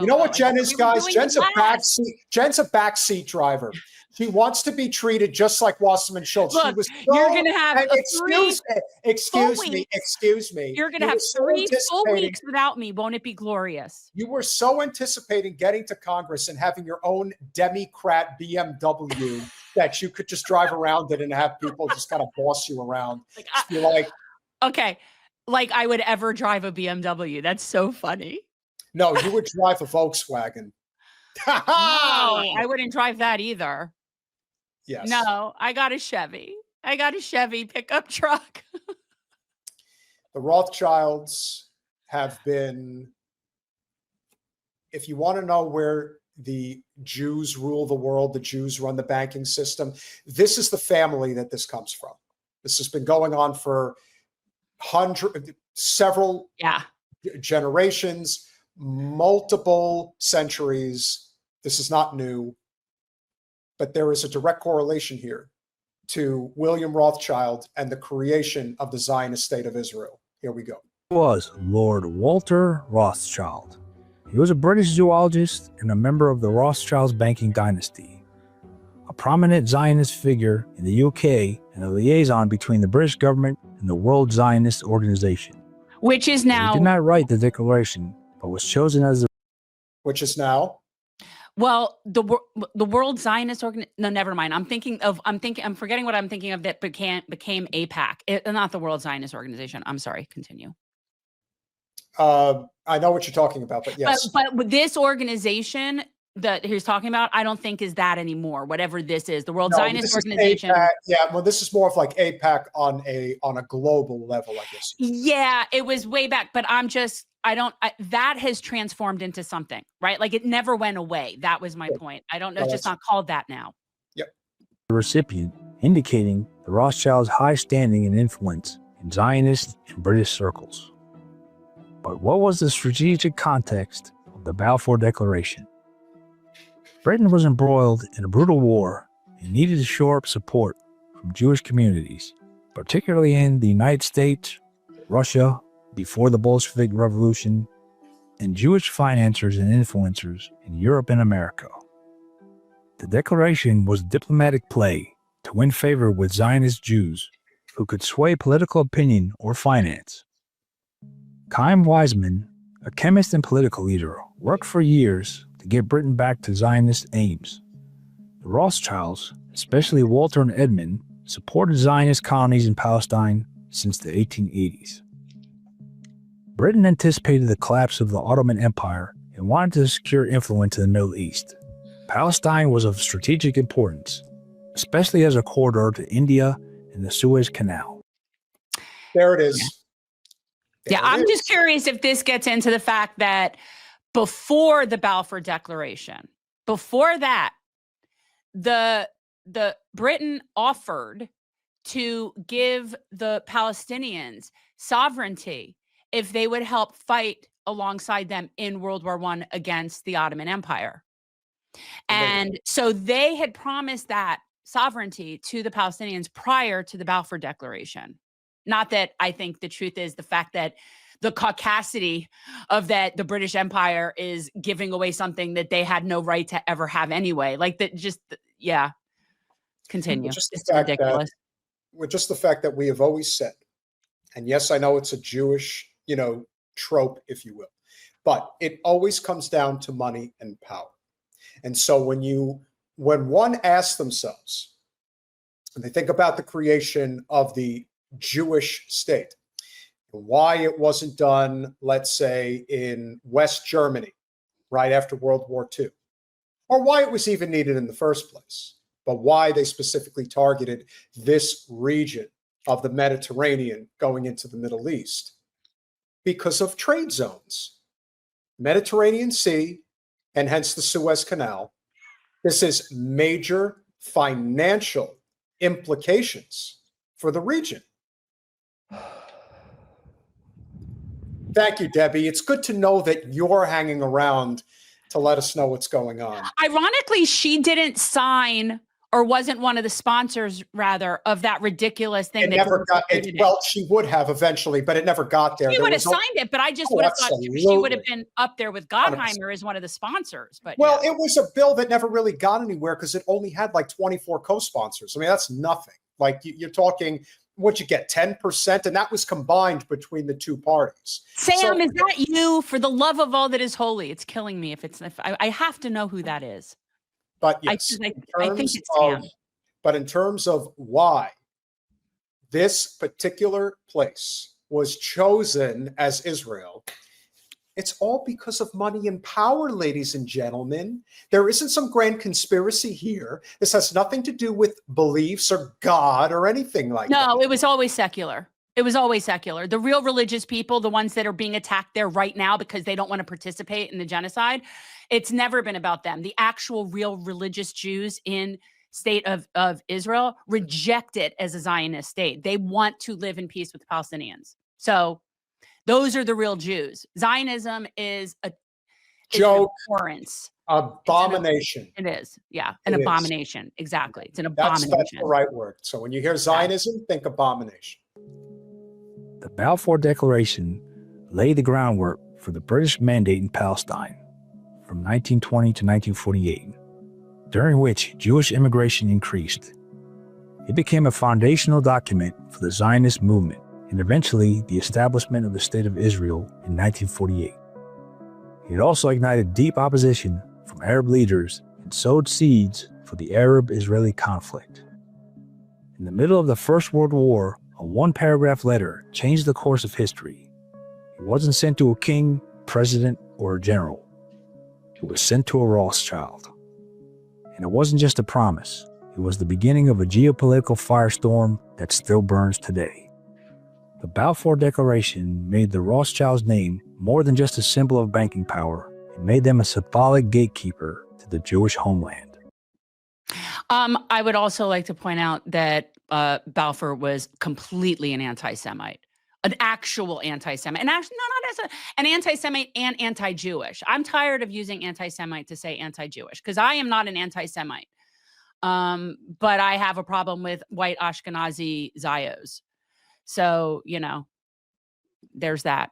logo. You know what Jen is, We were guys? doing Jen's it a last. backseat driver. She wants to be treated just like Wasserman Schultz. Look, She was you're going to have excuse me. You're going to You have were so 3 full anticipating- weeks without me. Won't it be glorious? You were so anticipating getting to Congress and having your own Democrat BMW that you could just drive around it and have people just kind of boss you around. Okay, like I would ever drive a BMW. That's so funny. No, you would drive a Volkswagen. No, I wouldn't drive that either. Yes. No, I got a Chevy. Pickup truck. The Rothschilds have been, if you want to know where the Jews rule the world, the Jews run the banking system, this is the family that this comes from. This has been going on for several generations, multiple centuries. This is not new, but there is a direct correlation here to William Rothschild and the creation of the Zionist state of Israel. Here we go. Was Lord Walter Rothschild. He was a British zoologist and a member of the Rothschilds banking dynasty, a prominent Zionist figure in the UK and a liaison between the British government and the World Zionist Organization. Which is now... He did not write the declaration, but was chosen as the... Which is now... Well, the World Zionist Organization. No, never mind. I'm forgetting what I'm thinking of that became AIPAC. Not the World Zionist Organization. I'm sorry. Continue. I know what you're talking about, but yes. But this organization that he's talking about, I don't think is that anymore. Whatever this is, the World Zionist Organization. AIPAC, yeah, well, this is more of like AIPAC on a global level, I guess. Yeah, it was way back, but that has transformed into something, right? Like it never went away. That was my point. I don't know. It's just not called that now. Yep. The recipient, indicating the Rothschilds' high standing and influence in Zionist and British circles. But what was the strategic context of the Balfour Declaration? Britain was embroiled in a brutal war and needed to shore up support from Jewish communities, particularly in the United States, Russia, before the Bolshevik Revolution, and Jewish financiers and influencers in Europe and America. The declaration was a diplomatic play to win favor with Zionist Jews who could sway political opinion or finance. Chaim Weizmann, a chemist and political leader, worked for years to get Britain back to Zionist aims. The Rothschilds, especially Walter and Edmund, supported Zionist colonies in Palestine since the 1880s. Britain anticipated the collapse of the Ottoman Empire and wanted to secure influence in the Middle East. Palestine was of strategic importance, especially as a corridor to India and the Suez Canal. There it is. Yeah, I'm just curious if this gets into the fact that before the Balfour Declaration, before that, the Britain offered to give the Palestinians sovereignty if they would help fight alongside them in World War I against the Ottoman Empire. And so they had promised that sovereignty to the Palestinians prior to the Balfour Declaration. Not that I think the truth is the fact that the caucasity of that the British Empire is giving away something that they had no right to ever have anyway. Like that, continue. It's ridiculous. With just the fact that we have always said, and yes, I know it's a Jewish, trope, if you will, but it always comes down to money and power. And so when one asks themselves, and they think about the creation of the Jewish state, why it wasn't done, let's say, in West Germany right after World War II, or why it was even needed in the first place, but why they specifically targeted this region of the Mediterranean going into the Middle East, because of trade zones, Mediterranean Sea, and hence the Suez Canal. This is major financial implications for the region. Thank you, Debbie. It's good to know that you're hanging around to let us know what's going on. Ironically, she didn't sign or wasn't one of the sponsors, rather, of that ridiculous thing. It never got it. Well, she would have eventually, but it never got there. She would have signed it, but I just would have thought she would have been up there with Gottheimer as one of the sponsors. But well, it was a bill that never really got anywhere because it only had like 24 co-sponsors. I mean, that's nothing. Like you're talking, what'd you get, 10%? And that was combined between the two parties. Sam, is that you? For the love of all that is holy, it's killing me if I have to know who that is. But yes, I think it's Sam. But in terms of why this particular place was chosen as Israel, it's all because of money and power, ladies and gentlemen. There isn't some grand conspiracy here. This has nothing to do with beliefs or God or anything like that. No, it was always secular. It was always secular. The real religious people, the ones that are being attacked there right now because they don't want to participate in the genocide, it's never been about them. The actual real religious Jews in state of Israel reject it as a Zionist state. They want to live in peace with the Palestinians. So those are the real Jews. Zionism is an abhorrence. Abomination. It is. Yeah. An abomination. Exactly. It's an abomination. That's the right word. So when you hear Zionism, think abomination. The Balfour Declaration laid the groundwork for the British Mandate in Palestine from 1920 to 1948, during which Jewish immigration increased. It became a foundational document for the Zionist movement and eventually the establishment of the State of Israel in 1948. It also ignited deep opposition from Arab leaders and sowed seeds for the Arab-Israeli conflict. In the middle of the First World War, a one-paragraph letter changed the course of history. It wasn't sent to a king, president, or a general. It was sent to a Rothschild. And it wasn't just a promise. It was the beginning of a geopolitical firestorm that still burns today. The Balfour Declaration made the Rothschilds' name more than just a symbol of banking power. It made them a symbolic gatekeeper to the Jewish homeland. I would also like to point out that Balfour was completely an anti-Semite, an actual anti-Semite, and actually, no, not as an anti-Semite and anti-Jewish. I'm tired of using anti-Semite to say anti-Jewish because I am not an anti-Semite, but I have a problem with white Ashkenazi Zios. So, there's that.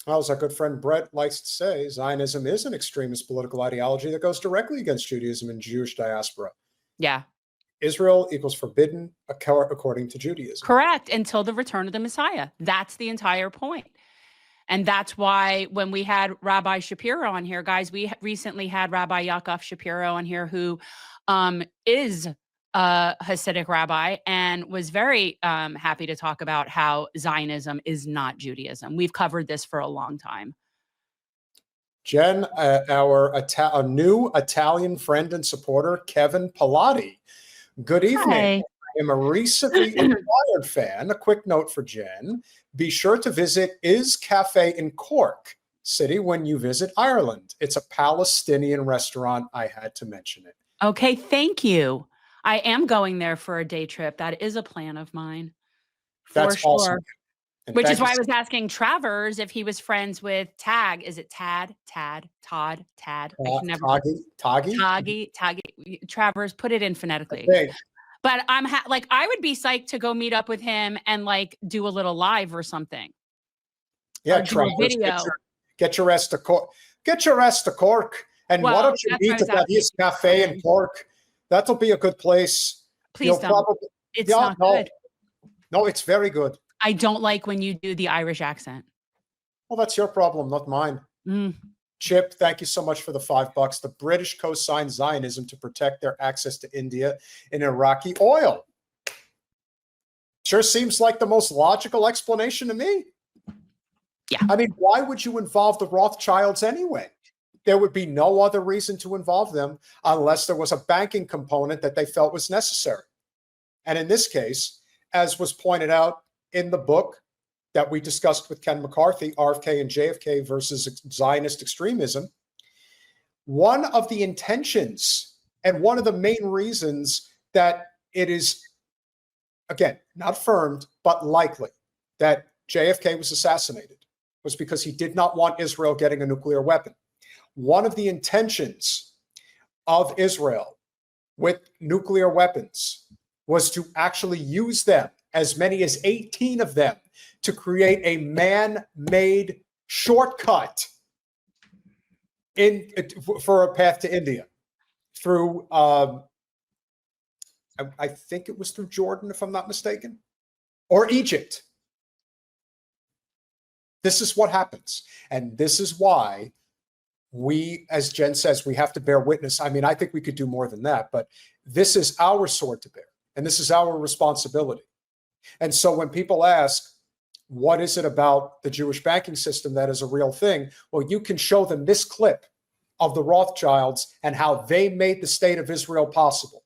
Well, as our good friend Brett likes to say, Zionism is an extremist political ideology that goes directly against Judaism and Jewish diaspora. Yeah. Israel equals forbidden according to Judaism. Correct. Until the return of the Messiah. That's the entire point. And that's why when we had Rabbi Shapiro on here, guys, we recently had Rabbi Yaakov Shapiro on here, who is a Hasidic rabbi and was very happy to talk about how Zionism is not Judaism. We've covered this for a long time. Jen, a new Italian friend and supporter, Kevin Pilati. Good evening. Hi. I am a recently acquired fan. A quick note for Jen. Be sure to visit Is Cafe in Cork City when you visit Ireland. It's a Palestinian restaurant. I had to mention it. Okay, thank you. I am going there for a day trip. That is a plan of mine. That's for sure. awesome. Which is why I was asking Travers if he was friends with Tag. Is it Todd? I can never. Taggy. Travers, put it in phonetically. Okay. But I would be psyched to go meet up with him and do a little live or something. Yeah, or Travers, video. Get your ass to Cork. Get your ass to Cork. And why don't you meet at that Is Cafe in Cork? That'll be a good place. Please don't. It's not good. No, it's very good. I don't like when you do the Irish accent. Well, that's your problem, not mine. Chip, thank you so much for the $5. The British co-signed Zionism to protect their access to India and Iraqi oil. Sure seems like the most logical explanation to me. Yeah. I mean, why would you involve the Rothschilds anyway? There would be no other reason to involve them unless there was a banking component that they felt was necessary. And in this case, as was pointed out in the book that we discussed with Ken McCarthy, RFK and JFK versus Zionist extremism, one of the intentions and one of the main reasons that it is, again, not affirmed, but likely that JFK was assassinated was because he did not want Israel getting a nuclear weapon. One of the intentions of Israel with nuclear weapons was to actually use them, as many as 18 of them, to create a man-made shortcut for a path to India through, I think it was through Jordan, if I'm not mistaken, or Egypt. This is what happens. And this is why we, as Jen says, we have to bear witness. I mean, I think we could do more than that, but this is our sword to bear, and this is our responsibility. And so when people ask, what is it about the Jewish banking system that is a real thing? Well, you can show them this clip of the Rothschilds and how they made the state of Israel possible.